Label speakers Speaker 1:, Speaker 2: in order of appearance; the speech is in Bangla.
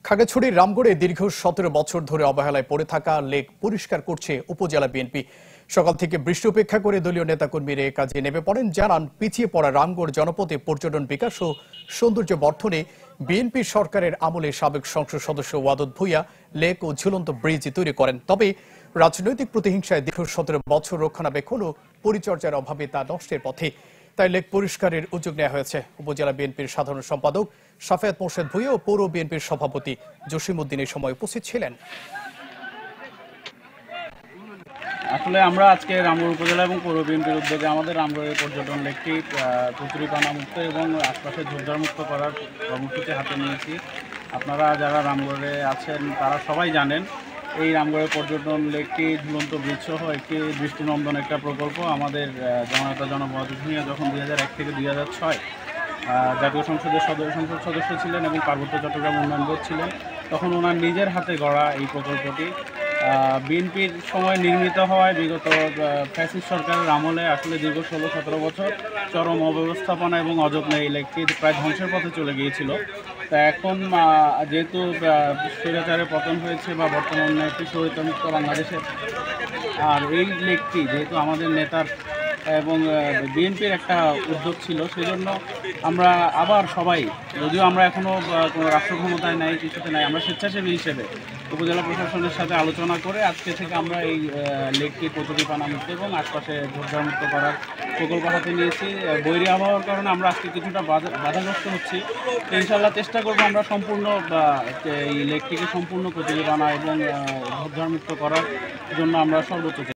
Speaker 1: খাগড়াছড়ির রামগড়ে দীর্ঘ ১৭ বছর ধরে অবহেলায় পড়ে থাকা লেক পরিষ্কার করছে উপজেলা বিএনপি। সকাল থেকে বৃষ্টি উপেক্ষা করে দলীয় নেতাকর্মীরা এ কাজে নেমে পড়েন। জানান, পিছিয়ে পড়া রামগড় জনপদে পর্যটন বিকাশ ও সৌন্দর্য বর্ধনে বিএনপি সরকারের আমলে সাবেক সংসদ সদস্য ওয়াদুদ ভূঁইয়া লেক ও ঝুলন্ত ব্রিজ তৈরি করেন। তবে রাজনৈতিক প্রতিহিংসায় দীর্ঘ ১৭ বছর রক্ষণাবেক্ষণ ও পরিচর্যার অভাবে তা নষ্টের পথে। তাই লেক পরিষ্কারের উদ্যোগ নেওয়া হয়েছে। উপজেলা বিএনপির সাধারণ সম্পাদক সাফায়াত মোর্শেদ ভূঁইয়া ও পৌর বিএনপির সভাপতি জসিম উদ্দিন এই সময় উপস্থিত ছিলেন।
Speaker 2: আসলে আমরা আজকে রামগড় উপজেলা এবং পৌর বিএনপির উদ্যোগে আমাদের রামগড়ের পর্যটন লেকটি কচুরিপানা মুক্ত এবং আশপাশে ঝোপঝাড় মুক্ত করার কর্মসূচি হাতে নিয়েছি। আপনারা যারা রামগড়ে আছেন তারা সবাই জানেন এই রামগড়ের পর্যটন লেকটি ঝুলন্ত ব্রিজ সহ একটি দৃষ্টিনন্দন একটা প্রকল্প। আমাদের জননেতা জনাব ওয়াদুদ ভূঁইয়া যখন ২০০১ থেকে ২০০৬ জাতীয় সংসদের সংসদ সদস্য ছিলেন এবং পার্বত্য চট্টগ্রাম উন্নয়ন বোর্ড ছিলেন, তখন ওনার নিজের হাতে গড়া এই প্রকল্পটি বিএনপির সময় নির্মিত হওয়ায় বিগত ফ্যাসিস্ট সরকারের আমলে আসলে দীর্ঘ ১৬-১৭ বছর চরম অব্যবস্থাপনা এবং অযত্নে এই লেকটি প্রায় ধ্বংসের পথে চলে গিয়েছিল। তা এখন যেহেতু স্বৈরাচারের পতন হয়েছে বা বর্তমানে একটি স্বৈরাচারমুক্ত বাংলাদেশে, আর এই লেকটি যেহেতু আমাদের নেতার এবং বিএনপির একটা উদ্যোগ ছিল, সেজন্য আমরা আবার সবাই, যদিও আমরা এখনও কোনো রাষ্ট্র ক্ষমতায় নাই, কিছুতে নাই, আমরা স্বেচ্ছাসেবী হিসেবে উপজেলা প্রশাসনের সাথে আলোচনা করে আজকে থেকে আমরা এই লেকটি কচুরিপানা মুক্ত এবং আশপাশে ঝোপঝাড় মুক্ত করার প্রকল্প হাতে নিয়েছি। বৈরী আবহাওয়ার কারণে আমরা আজকে কিছুটা বাধাগ্রস্ত হচ্ছি। ইনশাল্লাহ চেষ্টা করবো আমরা সম্পূর্ণ এই লেকটিকে সম্পূর্ণ কচুরিপানা এবং ঝোপঝাড় মুক্ত করার জন্য আমরা সর্বোচ্চ চেষ্টা